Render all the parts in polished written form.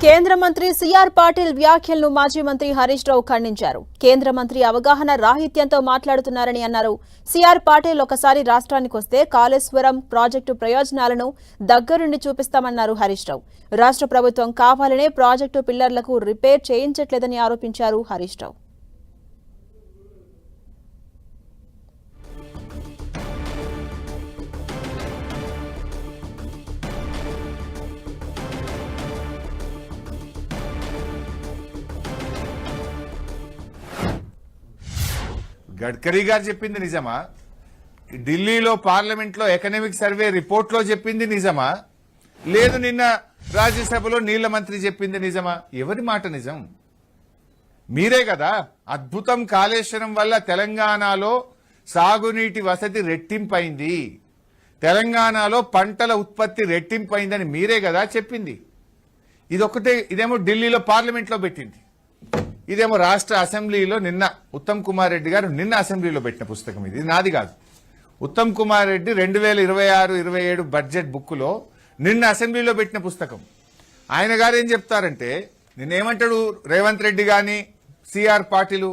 కేంద్ర మంత్రి సిఆర్ పాటిల్ వ్యాఖ్యలను మాజీ మంత్రి హరీష్ రావు ఖండించారు. కేంద్ర మంత్రి అవగాహన రాహిత్యంతో మాట్లాడుతున్నారని అన్నారు. సిఆర్ పాటిల్ ఒకసారి రాష్ట్రానికి వస్తే కాళేశ్వరం ప్రాజెక్టు ప్రయోజనాలను దగ్గరుండి చూపిస్తామన్నారు హరీష్ రావు. రాష్ట్ర ప్రభుత్వం కావాలనే ప్రాజెక్టు పిల్లర్లకు రిపేర్ చేయించట్లేదని ఆరోపించారు హరీష్ రావు. గడ్కరీ గారు చెప్పింది నిజమా? ఢిల్లీలో పార్లమెంట్లో ఎకనామిక్ సర్వే రిపోర్ట్లో చెప్పింది నిజమా? లేదు నిన్న రాజ్యసభలో నీళ్ల మంత్రి చెప్పింది నిజమా? ఎవరి మాట నిజం? మీరే కదా అద్భుతం, కాళేశ్వరం వల్ల తెలంగాణలో సాగునీటి వసతి రెట్టింపైంది, తెలంగాణలో పంటల ఉత్పత్తి రెట్టింపైందని మీరే కదా చెప్పింది. ఇదేమో ఢిల్లీలో పార్లమెంట్లో పెట్టింది, ఇదేమో రాష్ట్ర అసెంబ్లీలో నిన్న ఉత్తమ్ కుమార్ రెడ్డి గారు అసెంబ్లీలో పెట్టిన పుస్తకం. ఇది నాది కాదు. ఉత్తమ్ కుమార్ రెడ్డి 2026-27 బడ్జెట్ బుక్లో నిన్న అసెంబ్లీలో పెట్టిన పుస్తకం. ఆయన గారు ఏం చెప్తారంటే, నిన్నేమంటాడు రేవంత్ రెడ్డి గాని సిఆర్ పాటిల్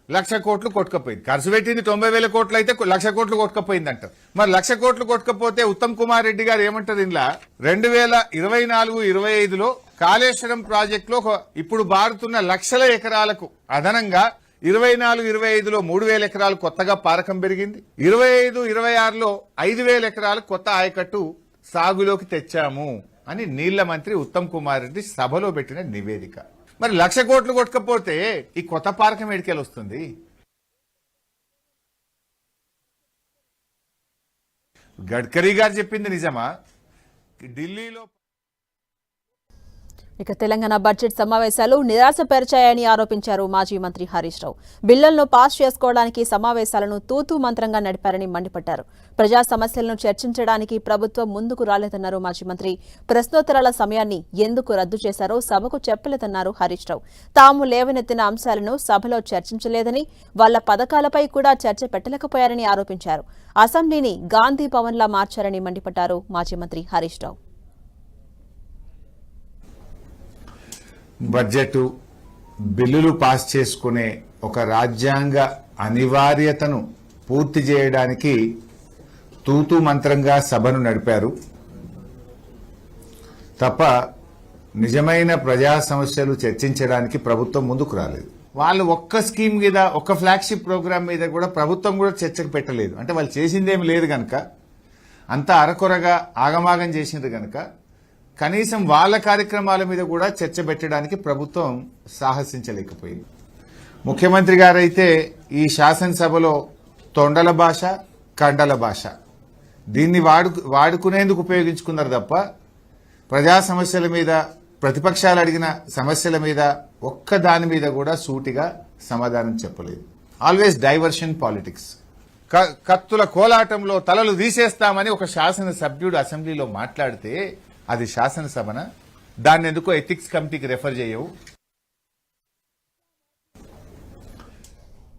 1,00,000 కోట్లు కొట్టుకపోయింది, ఖర్చు పెట్టింది 90,000 కోట్లు అయితే 1,00,000 కోట్లు కొట్టుకపోయింది అంటారు. మరి 1,00,000 కోట్లు కొట్టుకపోతే ఉత్తమ్ కుమార్ రెడ్డి గారు ఏమంటారు, ఇంట్లో 2024-25లో కాళేశ్వరం ప్రాజెక్టులో ఇప్పుడు బారుతున్న లక్షల ఎకరాలకు అదనంగా 24-25లో 3,000 ఎకరాలు కొత్తగా పారకం పెరిగింది, 25-26లో 5,000 ఎకరాలు కొత్త ఆయకట్టు సాగులోకి తెచ్చాము అని నీళ్ల మంత్రి ఉత్తమ్ కుమార్ రెడ్డి సభలో పెట్టిన నివేదిక. మరి 1,00,000 కోట్లు కొట్టకపోతే ఈ కొత్త పారకం ఎడికెళ్ళి వస్తుంది? గడ్కరీ గారు చెప్పింది నిజమా? ఢిల్లీలో ఇక తెలంగాణ బడ్జెట్ సమావేశాలు నిరాశపరిచాయని ఆరోపించారు మాజీ మంత్రి హరీష్ రావు. బిల్లులను పాస్ చేసుకోవడానికి సమావేశాలను తూతూ మంత్రంగా నడిపారని మండిపడ్డారు. ప్రజా సమస్యలను చర్చించడానికి ప్రభుత్వం ముందుకు రాలేదన్నారు మాజీ మంత్రి. ప్రశ్నోత్తరాల సమయాన్ని ఎందుకు రద్దు చేశారో సభకు చెప్పలేదన్నారు హరీష్ రావు. తాము లేవనెత్తిన అంశాలను సభలో చర్చించలేదని, వాళ్ల పథకాలపై కూడా చర్చ పెట్టలేకపోయారని ఆరోపించారు. అసెంబ్లీని గాంధీ భవన్లా మార్చారని మండిపడ్డారు మాజీ మంత్రి హరీష్ రావు. బడ్జెట్ బిల్లులు పాస్ చేసుకునే ఒక రాజ్యాంగ అనివార్యతను పూర్తి చేయడానికి తూతూ మంత్రంగా సభను నడిపారు తప్ప నిజమైన ప్రజా సమస్యలు చర్చించడానికి ప్రభుత్వం ముందుకు రాలేదు. వాళ్ళు ఒక్క స్కీమ్ మీద, ఒక్క ఫ్లాగ్షిప్ ప్రోగ్రామ్ మీద కూడా ప్రభుత్వం కూడా చర్చకు పెట్టలేదు. అంటే వాళ్ళు చేసిందేమి లేదు గనక, అంతా అరకొరగా ఆగమాగం చేసింది గనక కనీసం వాళ్ళ కార్యక్రమాల మీద కూడా చర్చ పెట్టడానికి ప్రభుత్వం సాహసించలేకపోయింది. ముఖ్యమంత్రి గారైతే ఈ శాసనసభలో తొండల భాష, కండల భాష దీన్ని వాడుకునేందుకు ఉపయోగించుకున్నారు తప్ప ప్రజా సమస్యల మీద, ప్రతిపక్షాలు అడిగిన సమస్యల మీద ఒక్క దాని మీద కూడా సూటిగా సమాధానం చెప్పలేదు. Always diversion politics. కత్తుల కోలాటంలో తలలు తీసేస్తామని ఒక శాసనసభ్యుడు అసెంబ్లీలో మాట్లాడితే అది శాసనసభన? దాన్ని ఎందుకో ఎథిక్స్ కమిటీకి రెఫర్ చేయవు?